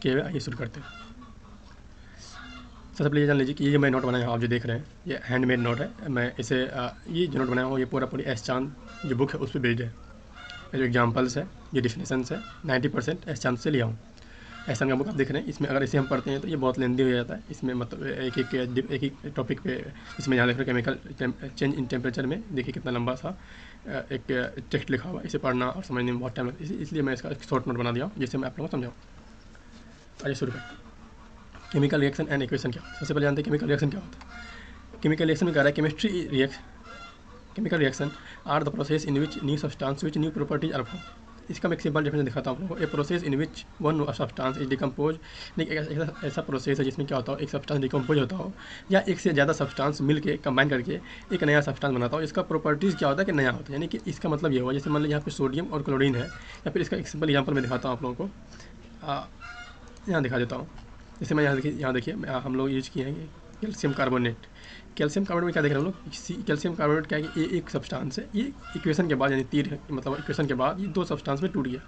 के आइए शुरू करते हैं। सबसे पहले ये जान लीजिए कि ये मैं नोट बनाया हूँ, आप जो देख रहे हैं ये हैंडमेड नोट है। मैं इसे ये जो नोट बनाया हूँ ये पूरी एस चांद जो बुक है उस पर बेस्ड है। ये जो एग्जांपल्स है, ये डिफिनेशंस है, 90% एस चांद से लिया हूँ। एस चांद का बुक आप देख रहे हैं, इसमें अगर इसे हम पढ़ते हैं तो ये बहुत लेंदी हो जाता है। इसमें मतलब एक एक टॉपिक पे इसमें यहाँ लिख रहे केमिकल चेंज इन टेम्परेचर में देखिए कितना लंबा सा एक टेक्स्ट लिखा हुआ है। इसे पढ़ना और समझने में बहुत टाइम लगता है, इसलिए मैं इसका एक शॉर्ट नोट बना दिया हूँ जिससे मैं आप लोगों को समझाऊँ। आइए शुरू करें। केमिकल रिएक्शन एंड इक्वेशन क्या होता है। सबसे पहले जानते हैं केमिकल रिएक्शन क्या होता है। केमिकल रिएक्शन में कह रहा है chemical reaction are the process in which new substance which new properties are form. इसका मैं एक सिंपल डिफरेंस दिखाता हूँ आप लोगों को। A process in which one substance is decompose, ऐसा प्रोसेस है जिसमें क्या होता हो एक सब्सटेंस डिकम्पोज होता हो या एक से ज़्यादा सब्सटेंस मिल के कंबाइन करके एक नया सब्सटेंस बनाता हो। इसका प्रॉपर्टीज़ क्या होता है कि नया होता है, यानी कि इसका मतलब ये हुआ जैसे मान लीजिए यहाँ पे सोडियम और क्लोरीन है, या फिर इसका एक सिंपल एग्जाम्पल मैं दिखाता हूँ आप लोगों को। यहाँ दिखा देता हूँ। जैसे मैं यहाँ देखिए हम लोग यूज किए हैं कैल्शियम कार्बोनेट। कैल्शियम कार्बोनेट में क्या देख रहे हैं हम लोग, कैल्शियम कार्बोनेट क्या है कि ये एक सब्सटेंस है, ये इक्वेशन के बाद यानी तीर मतलब इक्वेशन के बाद ये दो सब्सटेंस में टूट गया,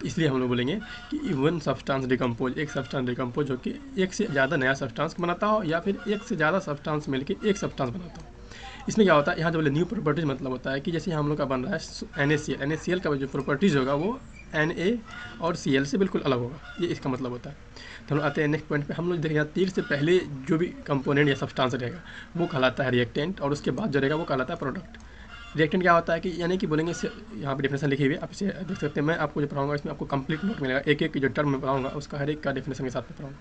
तो इसलिए हम लोग बोलेंगे कि वन सब्सटेंस डिकम्पोज, एक सब्सटेंस डिकम्पोज होकर एक से ज़्यादा नया सब्सटेंस बनाता हो या फिर एक से ज़्यादा सब्सटेंस मिलकर एक सब्सटेंस बनाता हो। इसमें क्या होता है, यहाँ जो बोले न्यू प्रॉपर्टीज मतलब होता है कि जैसे हम लोग का बन रहा है NaCl का जो प्रॉपर्टीज़ होगा वो Na और Cl से बिल्कुल अलग होगा, ये इसका मतलब होता है। तो हम लोग आते हैं नेक्स्ट पॉइंट पे। हम लोग देखेंगे तीर से पहले जो भी कंपोनेंट या सब्सटेंस रहेगा वो कहलाता है रिएक्टेंट, और उसके बाद जो रहेगा वो कहलाता है प्रोडक्ट। रिएक्टेंट क्या होता है कि यानी कि बोलेंगे यहाँ पे डेफिनेशन लिखी हुई है, आप इसे देख सकते हैं। मैं आपको जो पढ़ाऊंगा इसमें आपको कंप्लीट नोट मिलेगा, एक एक जो टर्म में पढ़ाऊंगा उसका हर एक का डेफिनेशन के साथ में पढ़ाऊंगा।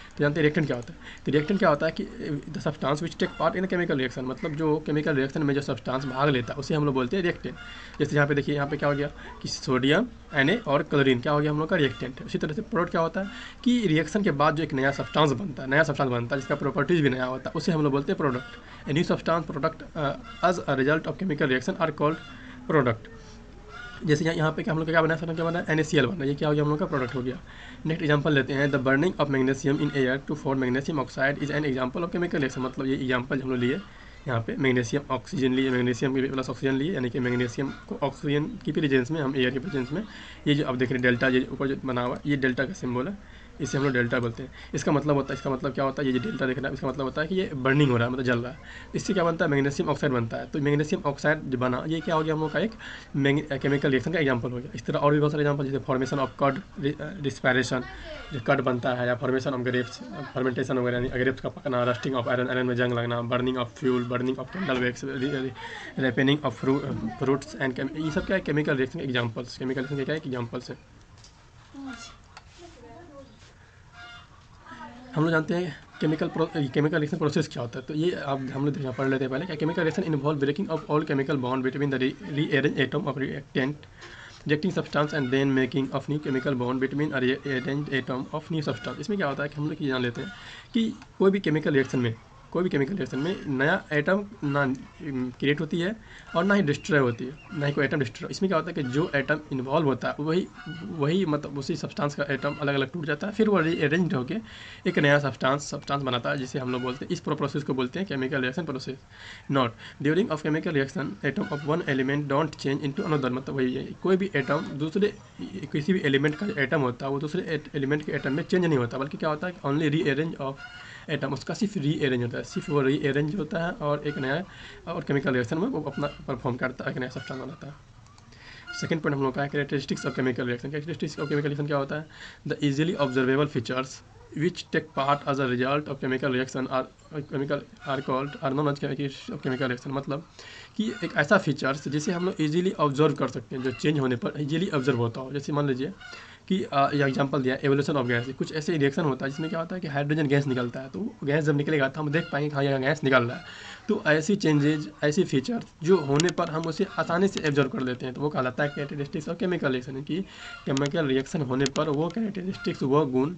तो जानते हैं रिएक्टेंट क्या होता है। तो रिएक्टेंट क्या होता है कि the substance which take part in chemical reaction, मतलब जो केमिकल रिएक्शन में जो सब्सटेंस भाग लेता है उसे हम लोग बोलते हैं रिएक्टेंट। जैसे यहाँ पे देखिए, यहाँ पे क्या हो गया कि सोडियम Na और क्लोरीन क्या हो गया हम लोग का रिएक्टेंट है। उसी तरह से प्रोडक्ट क्या होता है कि रिएक्शन के बाद जो एक नया सब्सटेंस बनता है जिसका प्रॉपर्टीज भी नया होता है उसे हम लोग बोलते हैं product. A new substance product as a result of chemical reaction are called product. जैसे यहाँ पे क्या हम लोग क्या बनाया, क्या बना NaCl बना, ये क्या हो गया हम लोग का प्रोडक्ट हो गया। नेक्स्ट एग्जांपल लेते हैं, the burning of magnesium in air to form magnesium oxide is an example of chemical reaction. मतलब ये एग्जांपल हम लोग लिए यहाँ पे मैग्नीशियम ऑक्सीजन लिए, मैग्नीशियम की प्लस ऑक्सीजन लिए, यानी कि मैग्नीशियम को ऑक्सीजन की प्रेजेंस में हम एयर के प्रेजेंस में ये जो अब देख रहे हैं डेल्टा, ये ऊपर जो बना हुआ ये डेल्टा का सिंबल है, इसे हम लोग डेल्टा बोलते हैं। इसका मतलब क्या होता है, ये जो डेल्टा देख रहा है इसका मतलब होता है कि ये बर्निंग हो रहा है, मतलब जल रहा है। इससे क्या बनता है, मैग्नीशियम ऑक्साइड बनता है। तो मैग्नीशियम ऑक्साइड जो बना ये क्या हो गया हम लोग का एक केमिकल रिएक्शन का एग्जांपल हो गया। इस तरह और भी बहुत सारे एग्जांपल, जैसे फॉर्मेशन ऑफ कर्ड रिस्पायरेशन, जो कर्ड बनता है, या फॉर्मेशन ऑफ ग्रेप्स, फर्मेंटेशन वगैरह, ग्रेप्स का पकना, रस्टिंग ऑफ आयरन में जंग लगना, burning of fuel, burning of candle wax, ripening of fruits and ये सब क्या है केमिकल रिएक्शन के एग्जांपल्स। केमिकल रिएक्शन के क्या है एग्जांपल्स है। हम लोग जानते हैं केमिकल रिएक्शन प्रोसेस क्या होता है। तो ये आप हम लोग पढ़ लेते हैं पहले। क्या chemical reaction involve breaking of all chemical bond between the rearrange atom of reactant reacting substance and then making of new chemical bond between rearrange atom of new substance. इसमें क्या होता है कि हम लोग ये जान लेते हैं कि कोई भी केमिकल रिएक्शन में नया एटम ना क्रिएट होती है और ना ही डिस्ट्रॉय होती है, ना ही कोई एटम डिस्ट्रॉय। इसमें क्या होता है कि जो एटम इन्वॉल्व होता है वही मतलब उसी सब्सटेंस का एटम अलग अलग टूट जाता है, फिर वो रीअरेंज होकर एक नया सब्सटेंस बनाता है, जिसे हम लोग बोलते हैं, इस प्रोसेस को बोलते हैं chemical reaction process. Not during of chemical reaction atom of one element don't change into another. मतलब वही है, कोई भी एटम दूसरे किसी भी एलिमेंट का एटम होता है वो दूसरे एलिमेंट के एटम में चेंज नहीं होता, बल्कि क्या होता है ओनली रीअरेंज ऑफ एटम, उसका सिर्फ रीअरेंज होता है, सिर्फ वो रीअरेंज होता है और एक नया और केमिकल रिएक्शन में वो अपना परफॉर्म करता है, एक नया सब्सटेंस बनाता है। सेकंड पॉइंट हम लोग का है characteristics of chemical reaction. Characteristics of chemical reaction क्या होता है, the easily observable features which take part as a result of chemical reaction are called are known as chemical reaction। मतलब कि एक ऐसा फीचर्स जिसे हम लोग इजीली ऑब्जर्व कर सकते हैं, जो चेंज होने पर इजीली ऑब्जर्व होता हो। जैसे मान लीजिए कि ये एग्जांपल दिया एवोल्यूशन ऑफ गैस। कुछ ऐसे रिएक्शन होता है जिसमें क्या होता है कि हाइड्रोजन गैस निकलता है, तो गैस जब निकलेगा तो हम देख पाएंगे हाँ यह गैस निकल रहा है। तो ऐसी चेंजेज, ऐसी फीचर्स जो होने पर हम उसे आसानी से एब्जॉर्व कर लेते हैं, तो वो कहलाता है कैरेक्टरिस्टिक्स ऑफ केमिकल रिएक्शन। कि केमिकल रिएक्शन होने पर वो कैरेक्टरिस्टिक्स, वो गुण,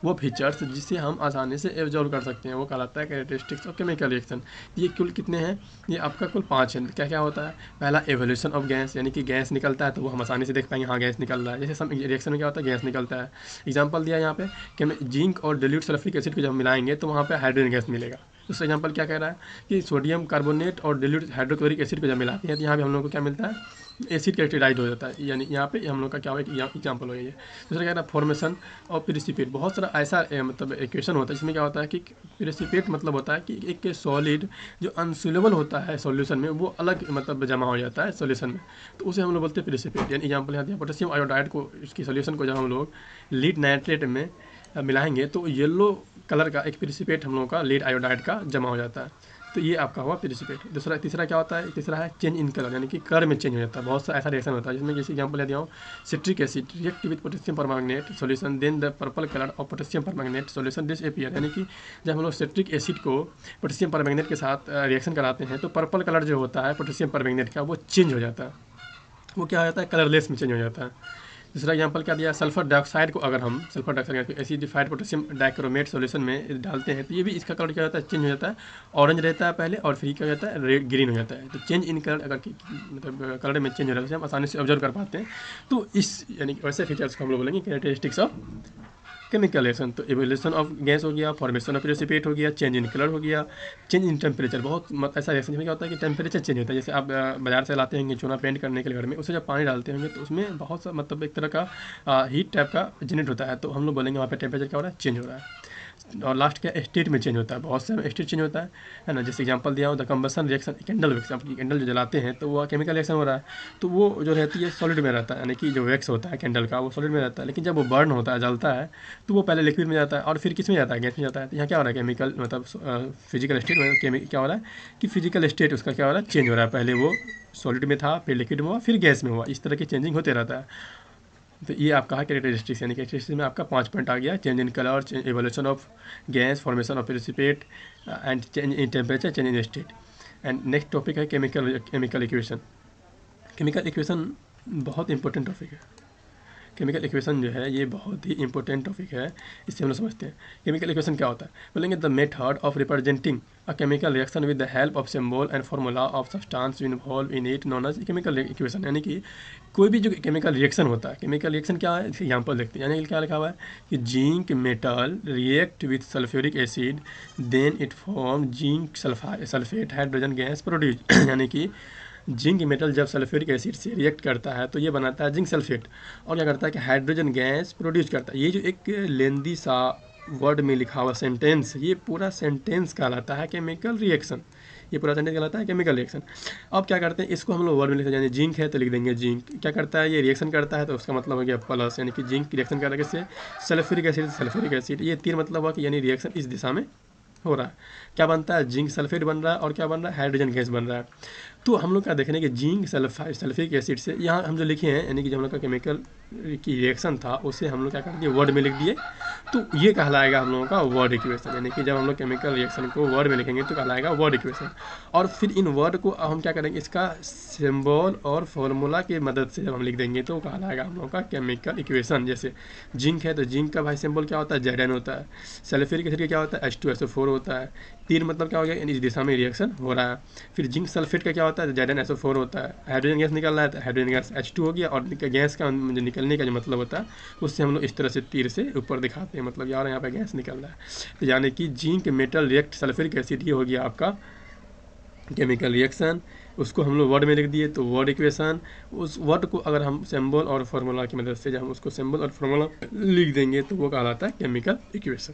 वो फीचर्स जिसे हम आसानी से एब्जॉर्व कर सकते हैं, वो कहलाता है कैरेक्टरिस्टिक्स ऑफ केमिकल रिएक्शन। ये कुल कितने हैं, ये आपका कुल 5 है। क्या क्या होता है, पहला एवोल्यूशन ऑफ गैस, यानी कि गैस निकलता है तो वो हम आसानी से देख पाएंगे हाँ गैस निकल रहा है। जैसे सब रिएक्शन में क्या होता है गैस निकलता है। एग्जाम्पल दिया यहाँ पे कि जिंक और डिल्यूट सल्फ्यूरिक एसिड को जब मिलाएंगे तो वहाँ पे हाइड्रोजन गैस मिलेगा। दूसरा एग्जाम्पल क्या कह रहा है कि सोडियम कार्बोनेट और डिल्यूट हाइड्रोक्लोरिक एसिड को जब मिलाते हैं तो यहाँ पे हम लोग को क्या मिलता है एसिड कैरेक्टराइज हो जाता है, यानी यहाँ पे हम लोग का क्या हुआ, एग्जाम्पल हो गया ये। दूसरा क्या है फॉर्मेशन और प्रिसिपिएट। बहुत सारा ऐसा मतलब इक्वेशन होता है जिसमें क्या होता है कि प्रिसिपिएट मतलब होता है कि एक सॉलिड जो अनसोल्यूबल होता है सॉल्यूशन में, वो अलग मतलब जमा हो जाता है सॉल्यूशन में, तो उसे हम लोग बोलते हैं प्रिसिपिएट। यानी एग्जाम्पल यहाँ दिया पोटेशियम आयोडाइड को, इसकी सॉल्यूशन को जब हम लोग लीड नाइट्रेट में मिलाएंगे तो येलो कलर का एक प्रिसिपिएट हम लोग का लीड आयोडाइड का जमा हो जाता है, तो ये आपका हुआ प्रिसिपिएट। तीसरा क्या होता है, तीसरा है चेंज इन कलर, यानी कि कलर में चेंज हो जाता है। बहुत सा ऐसा रिएक्शन होता है जिसमें जैसे एग्जाम्पल दिया हूँ, citric acid react with potassium permanganate solution, then the purple colour of potassium permanganate solution disappear. यानी कि जब हम लोग सिट्रिक एसिड को पोटेशियम परमैंगनेट के साथ रिएक्शन कराते हैं तो पर्पल कलर जो होता है पोटेशियम परमैंगनेट का वो चेंज हो जाता है, वो क्या हो जाता है, कलरलेस में चेंज हो जाता है। दूसरा एग्जाम्पल क्या दिया, सल्फर डाइऑक्साइड को अगर हम sulphur dioxide acidified potassium dichromate solution में डालते हैं तो ये भी इसका कलर क्या होता है, चेंज हो जाता है। ऑरेंज रहता है पहले और फिर क्या हो जाता है, रेड ग्रीन हो जाता है। तो चेंज इन कलर अगर मतलब कलर में चेंज हो रहा है हम आसानी से ऑब्जर्व कर पाते हैं, तो इस यानी वैसे फीचर्स को हम लोग बोलेंगे कैरेक्टरिस्टिक्स ऑफ केमिकल रिएक्शन। तो एवोल्यूशन ऑफ गैस हो गया, फॉर्मेशन ऑफ प्रेसिपिएट हो गया, चेंज इन कलर हो गया, चेंज इन टेम्परेचर। बहुत ऐसा रिएक्शन में क्या होता है कि टेम्परेचर चेंज होता है। जैसे आप बाजार से लाते होंगे चूना पेंट करने के लिए घर में, उससे जब पानी डालते होंगे तो उसमें बहुत सा मतलब एक तरह का हीट टाइप का जनरेट होता है, तो हम लोग बोलेंगे वहाँ पे टेम्परेचर क्या हो रहा है, चेंज हो रहा है। और लास्ट क्या स्टेट में चेंज होता है, बहुत से स्टेट चेंज होता है ना। जैसे एग्जांपल दिया हूँ द कंबसन रिएक्शन, कैंडल जो जलाते हैं तो वो केमिकल रिएक्शन हो रहा है, तो वो जो रहती है सॉलिड में रहता है, यानी कि जो वैक्स होता है कैंडल का वो सॉलिड में रहता है, लेकिन जब वो बर्न होता है जलता है तो वो पहले लिक्विड में जाता है और फिर किस में जाता है, गैस में जाता है। तो यहाँ क्या हो रहा है, केमिकल मतलब फिजिकल स्टेट क्या हो रहा है कि फिजिकल स्टेट उसका क्या हो रहा है, चेंज हो रहा है। पहले वो सॉलिड में था, फिर लिक्विड में हुआ, फिर गैस में हुआ, इस तरह की चेंजिंग होते रहता है। तो ये आपका है कैरेक्टरिस्टिक्स, यानी कैरेक्टरिस्टिक्स में आपका 5 पॉइंट आ गया, change in colour, evolution of gas, formation of precipitate and change in temperature, change in state. And next topic है केमिकल इक्वेशन। केमिकल इक्वेशन बहुत इंपॉर्टेंट टॉपिक है। केमिकल इक्वेशन जो है ये बहुत ही इंपॉर्टेंट टॉपिक है, इससे हम लोग समझते हैं केमिकल इक्वेशन क्या होता है। बोलेंगे the method of representing a chemical reaction with the help of symbol and formula of substance involve in it known as chemical equation. यानी कि कोई भी जो केमिकल रिएक्शन होता है, केमिकल रिएक्शन क्या है, एग्जाम्पल देखते हैं। यानी कि क्या लिखा हुआ है कि zinc metal react with sulphuric acid then it form zinc sulphate hydrogen gas produce. यानी कि जिंक मेटल जब सल्फ्यूरिक एसिड से रिएक्ट करता है तो ये बनाता है जिंक सल्फेट, और क्या करता है कि हाइड्रोजन गैस प्रोड्यूस करता है। ये जो एक लेंदी सा वर्ड में लिखा हुआ सेंटेंस, ये पूरा सेंटेंस कहलाता है केमिकल रिएक्शन। ये पूरा सेंटेंस कहलाता है केमिकल रिएक्शन। अब क्या करते हैं, इसको हम लोग वर्ड में लिखते हैं, यानी जिंक है तो लिख देंगे जिंक क्या करता है, ये रिएक्शन करता है तो उसका मतलब हो गया प्लस, यानी कि जिंक रिएक्शन कर रहा है किससे, सल्फ्यूरिक एसिड। ये तीन मतलब हुआ कि यानी रिएक्शन इस दिशा में हो रहा है। क्या बनता है, जिंक सल्फेट बन रहा है और क्या बन रहा है, हाइड्रोजन गैस बन रहा है। तो हम लोग क्या देखेंगे कि जिंक सल्फ्यूरिक एसिड से यहाँ हम जो लिखे हैं, यानी कि जो हम लोग का केमिकल की रिएक्शन था उसे हम लोग क्या कर दिए, वर्ड में लिख दिए, तो ये कहलाएगा हम लोगों का वर्ड इक्वेशन। यानी कि जब हम लोग केमिकल रिएक्शन को वर्ड में लिखेंगे तो कहलाएगा वर्ड इक्वेशन। और फिर इन वर्ड को हम क्या करेंगे, इसका सिंबल और फॉर्मूला की मदद से जब हम लिख देंगे तो कहलाएगा हम लोगों का केमिकल इक्वेशन। जैसे जिंक है तो जिंक का भाई सिंबल क्या होता है, Zn होता है। सल्फ्यूरिक एसिड क्या होता है, H2SO4 होता है। तीन मतलब क्या हो गया, इस दिशा में रिएक्शन हो रहा है। फिर जिंक सल्फेट का क्या होता है, ZnSO4 होता है। हाइड्रोजन गैस निकल रहा है तो हाइड्रोजन गैस H2 हो गया, और गैस का जो निकलने का जो मतलब होता है उससे हम लोग इस तरह से तीर से ऊपर दिखाते हैं, मतलब यार यहाँ पे गैस निकल रहा है। तो यानी कि zinc metal react sulphuric acid, ये हो गया आपका केमिकल रिएक्शन। उसको हम लोग वर्ड में लिख दिए तो वर्ड इक्वेशन। उस वर्ड को अगर हम सिंबल और फार्मूला की मदद से जब हम उसको सिंबल और फार्मूला लिख देंगे तो वो कहलाता है केमिकल इक्वेशन।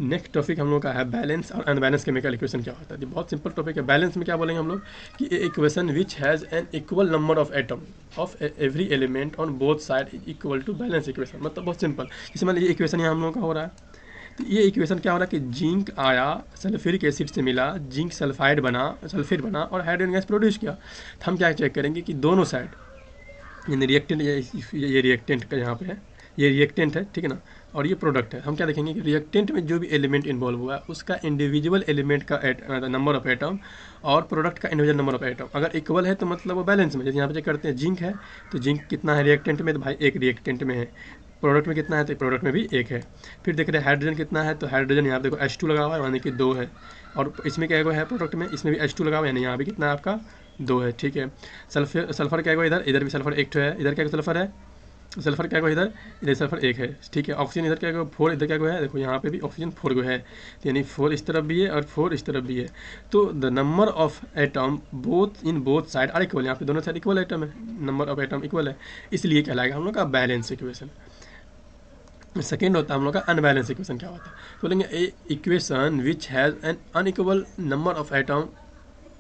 नेक्स्ट टॉपिक हम लोग का है बैलेंस और अनबैलेंस केमिकल इक्वेशन क्या होता है। बहुत सिंपल टॉपिक है। बैलेंस में क्या बोलेंगे हम लोग कि equation which has an equal number of atom of every element on both side is equal to balance equation. मतलब बहुत सिंपल, जैसे मान लीजिए इक्वेशन यहाँ हम लोग का हो रहा है, तो ये इक्वेशन क्या हो रहा है कि जिंक आया सल्फ्यूरिक एसिड से मिला, जिंक सल्फाइड बना, सल्फेट बना और हाइड्रोजन गैस प्रोड्यूस किया। तो हम क्या चेक करेंगे कि दोनों साइड, यानी रिएक्टेंट, ये रिएक्टेंट का यहाँ पे है, ये रिएक्टेंट है, ठीक है ना, और ये प्रोडक्ट है। हम क्या देखेंगे कि रिएक्टेंट में जो भी एलिमेंट इन्वॉल्व हुआ है उसका इंडिविजुअल एलिमेंट का नंबर ऑफ एटम और प्रोडक्ट का इंडिविजुअल नंबर ऑफ एटम अगर इक्वल है तो मतलब वो बैलेंस में। जैसे यहाँ पे चेक करते हैं जिंक है तो जिंक कितना है रिएक्टेंट में, तो भाई एक रिएक्टेंट में है। प्रोडक्ट में कितना है तो प्रोडक्ट में भी एक है। फिर देख रहे हैं हाइड्रोजन कितना है, तो हाइड्रोजन यहाँ देखो H2 लगा हुआ है, यानी कि 2 है। और इसमें क्या है प्रोडक्ट में, इसमें भी H2 लगा हुआ है, यानी यहाँ भी कितना है आपका 2 है, ठीक है। सल्फर क्या है इधर भी सल्फर 1 है, इधर क्या सल्फर है तो सल्फर क्या को इधर सल्फर 1 है, ठीक है। ऑक्सीजन इधर क्या को 4, इधर क्या को है, देखो यहाँ पे भी ऑक्सीजन 4 को है, तो यानी 4 इस तरफ भी है और 4 इस तरफ भी है। तो the number of atom both in both side are equal, यहाँ पे दोनों साइड इक्वल एटम है, नंबर ऑफ एटम इक्वल है, इसलिए कहलाएगा हम लोग का बैलेंस इक्वेशन। सेकेंड होता है हम लोग का अनबैलेंस इक्वेशन। क्या होता है, बोलेंगे a equation which has an unequal number of atom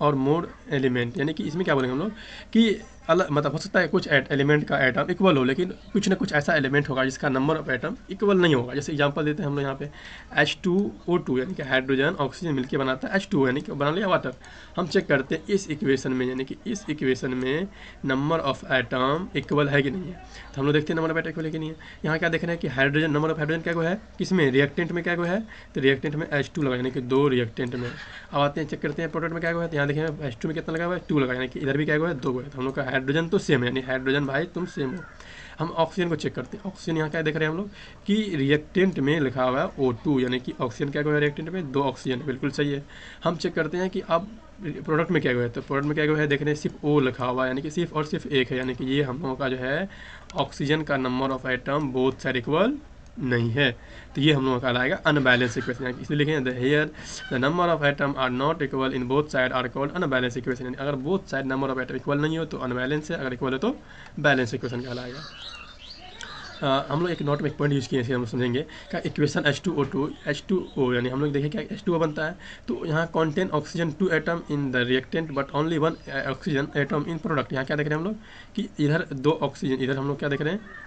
और मोर एलिमेंट, यानी कि इसमें क्या बोलेंगे हम लोग कि अलग मतलब हो सकता है कुछ एलिमेंट का एटम इक्वल हो, लेकिन कुछ ना कुछ ऐसा एलिमेंट होगा जिसका नंबर ऑफ एटम इक्वल नहीं होगा। जैसे एग्जांपल देते हैं हम लोग यहाँ पे H2O2, यानी कि हाइड्रोजन ऑक्सीजन मिलकर बनाता है H2O, यानी कि बना लिया वाटर। हम चेक करते हैं इस इक्वेशन में, यानी कि इस इक्वेशन में नंबर ऑफ एटम इक्वल है कि नहीं है। तो हम लोग देखते हैं नंबर ऑफ एटम इक्वल है कि नहीं है। यहाँ क्या देख रहे हैं कि हाइड्रोजन, नंबर ऑफ हाइड्रोजन क्या को है, किसमें, रिएक्टेंट में क्या को है, तो रिएक्टेंट में H2 लगा, यानी कि 2 रिएक्टेंट में। अब आते हैं चेक करते हैं प्रोडक्ट में क्या को है, तो यहाँ देखें H2 में कितना लगा हुआ है, 2 लगा, यानी कि इधर भी क्या को है, 2 को है। तो हम लोग का हाइड्रोजन तो सेम है, यानी हाइड्रोजन भाई तुम सेम हो। हम ऑक्सीजन को चेक करते हैं। ऑक्सीजन यहाँ क्या देख रहे हैं हम लोग कि रिएक्टेंट में लिखा हुआ है O2, यानी कि ऑक्सीजन क्या है रिएक्टेंट में, 2 ऑक्सीजन, बिल्कुल सही है। हम चेक करते हैं कि अब प्रोडक्ट में क्या है, तो प्रोडक्ट में क्या है देख रहे हैं सिर्फ O लिखा हुआ है, यानी कि सिर्फ और सिर्फ 1 है, यानी कि ये हम लोगों का जो है ऑक्सीजन का number of atom both side equal नहीं है। तो ये हम लोगों का आएगा अनबैलेंस इक्वेशन, यानी इसलिए लिखेंगे the here the number of atom are not equal in both side are called unbalance equation, यानी अगर both side number of atom equal नहीं हो तो अनबैलेंस है, अगर इक्वल है तो बैलेंस इक्वेशन कहलाएगा। हम लोग एक नोट में एक पॉइंट यूज़ किए हैं, हम समझेंगे क्या इक्वेशन H2O यानी हम लोग देखें क्या H2O बनता है, तो यहाँ contain oxygen 2 atom in the reactant but only 1 oxygen atom in product. यहाँ क्या देख रहे हैं हम लोग कि इधर 2 ऑक्सीजन, इधर हम लोग क्या देख रहे हैं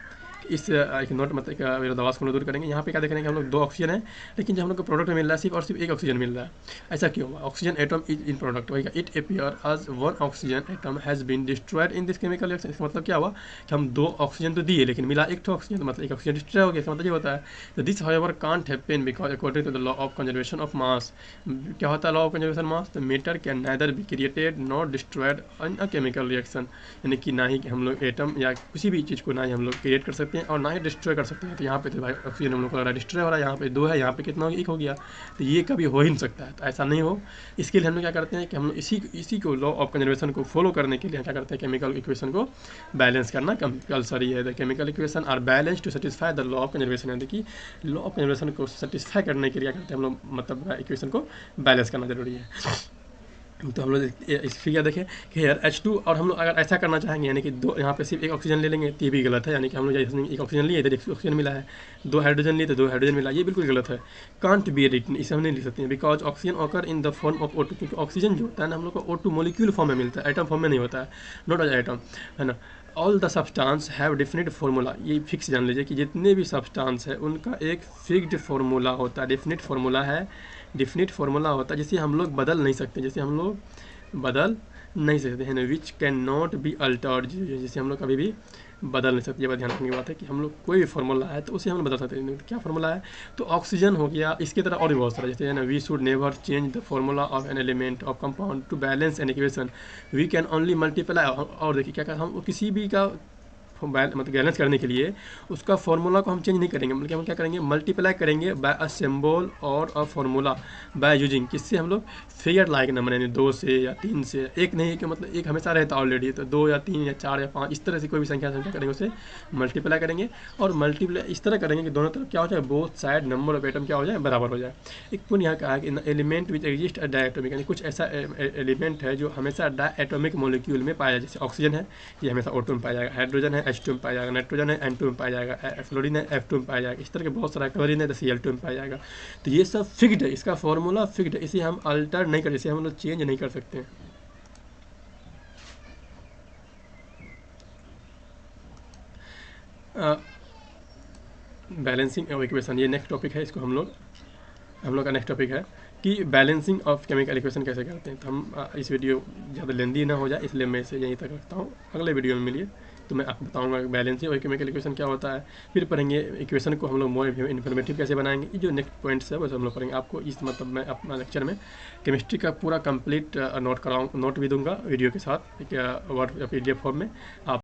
इस एक नोट मतलब विरोधाभास को दूर करेंगे। यहाँ पे क्या देख रहे हैं कि हम लोग 2 ऑक्सीजन है, लेकिन जब हम लोग को प्रोडक्ट में मिल रहा है सिर्फ और सिर्फ 1 ऑक्सीजन मिल रहा है। ऐसा क्यों हुआ, oxygen atom is in product होगा, it appear as 1 oxygen atom has been destroyed in this chemical reaction. इसका मतलब क्या हुआ कि हम 2 ऑक्सीजन तो दिए लेकिन मिला 1 ऑक्सीजन, तो मतलब 1 ऑक्सीजन डिस्ट्रॉय हो गया, इसका मतलब ये होता है। तो this however can't happen because according to the law of conservation of mass. क्या होता है लॉ ऑफ कंजर्वेशन मास, तो matter can neither be created not destroyed in a chemical reaction, यानी कि ना ही हम लोग एटम या किसी भी चीज़ को ना ही हम लोग क्रिएट कर सकते हैं और ना ही डिस्ट्रॉय कर सकते हैं। तो यहाँ पे तो भाई ऑक्सीजन हम लोग को लग रहा है डिस्ट्रॉय हो रहा है, यहाँ पे 2 है, यहाँ पे कितना हो गया, 1 हो गया, तो ये कभी हो ही नहीं सकता है। तो ऐसा नहीं हो, इसके लिए हम लोग क्या करते हैं कि हम लोग इसी को लॉ ऑफ कंजर्वेशन को फॉलो करने के लिए क्या करते हैं, केमिकल इक्वेशन को बैलेंस करना कंपल्सरी है। The chemical equation are balance to satisfy the law of conservation, यानी कि लॉ ऑफ कंजर्वेशन को सेटिस्फाई करने के लिए क्या करते हैं हम लोग, मतलब इक्वेशन को बैलेंस करना जरूरी है। तो हम लोग इस फिगर देखें कि हेयर H2, और हम लोग अगर ऐसा करना चाहेंगे यानी कि 2 यहाँ पे सिर्फ 1 ऑक्सीजन ले लेंगे तो ये भी गलत है, यानी कि हम लोग जैसे 1 ऑक्सीजन लिए इधर 1 ऑक्सीजन मिला है, 2 हाइड्रोजन लिए तो 2 हाइड्रोजन मिला, ये बिल्कुल गलत है। कांट बी रिटन, इसे हम नहीं लिख सकते हैं, because oxygen occur in the form of O2, क्योंकि ऑक्सीजन जो होता है ना हम लोग को O2 मोलिक्यूल फॉर्म में मिलता है, एटम फॉर्म में नहीं होता है, नॉट एज एटम, है ना। All the substance have definite formula, ये फिक्स जान लीजिए कि जितने भी सब्सटेंस है उनका एक फिक्स्ड फार्मूला होता है, डेफिनिट फार्मूला है, डेफिनिट फार्मूला होता है जिसे हम लोग बदल नहीं सकते, जैसे हम लोग बदल नहीं सकते हैं, which can not be altered, जैसे हम लोग कभी भी बदल नहीं सकते। ये बात ध्यान रखने की बात है कि हम लोग कोई भी फार्मूला है तो उसे हम बदल सकते हैं। तो क्या फार्मूला है, तो ऑक्सीजन हो गया, इसके तरह और भी बहुत सारा, जैसे है ना, we should never change the formula of an element of compound to balance an equation, we can only multiply. और देखिए क्या हम किसी भी का मतलब बैलेंस करने के लिए उसका फार्मूला को हम चेंज नहीं करेंगे, मतलब हम क्या करेंगे, मल्टीप्लाई करेंगे बाय अ सिंबल और अ फार्मूला बाय यूजिंग, किससे हम लोग फिगर लाइक नंबर, यानी 2 से या 3 से, एक नहीं कि मतलब एक हमेशा रहता है ऑलरेडी, तो 2 या 3 या 4 या 5 इस तरह से कोई भी संख्या करेंगे उसे मल्टीप्लाई करेंगे, और मल्टीप्लाई इस तरह करेंगे कि दोनों तरफ क्या हो जाए, both side number of atom क्या हो जाए, बराबर हो जाए। एक पॉइंट यहाँ कहा कि element which exist a diatomic, यानी कुछ ऐसा एलिमेंट है जो हमेशा डायटोमिक मॉलिक्यूल में पाया जाए, जैसे ऑक्सीजन है ये हमेशा O2 में पाया जाएगा, हाइड्रोजन है H2 में पाया जाएगा, नाइट्रोजन है N2 में पाया जाएगा, फ्लोरीन है F2 में पाया जाएगा, इस तरह के बहुत सारा, क्लोरीन है तो Cl2 में पाया जाएगा। तो ये सब फिक्स्ड है, इसका फॉर्मूला फिक्स्ड है, इसे हम अल्टर नहीं कर, इसे हम लोग चेंज नहीं कर सकते हैं। बैलेंसिंग ऑफ इक्वेशन, ये नेक्स्ट टॉपिक है, इसको हम लोग का नेक्स्ट टॉपिक है कि बैलेंसिंग ऑफ केमिकल इक्वेशन कैसे करते हैं। तो हम इस वीडियो ज़्यादा लेंदी ना हो जाए इसलिए मैं इसे यहीं तक रखता हूँ, अगले वीडियो में मिलिए तो मैं आपको बताऊंगा बैलेंसिंग और केमिकल इक्वेशन क्या होता है। फिर पढ़ेंगे इक्वेशन को हम लोग मोर इन्फॉर्मेटिव कैसे बनाएंगे, ये जो नेक्स्ट पॉइंट्स है बस हम लोग पढ़ेंगे। आपको इस मतलब मैं अपना लेक्चर में केमिस्ट्री का पूरा कंप्लीट नोट भी दूंगा वीडियो के साथ, एक वर्ड PDF फॉर्म में। आप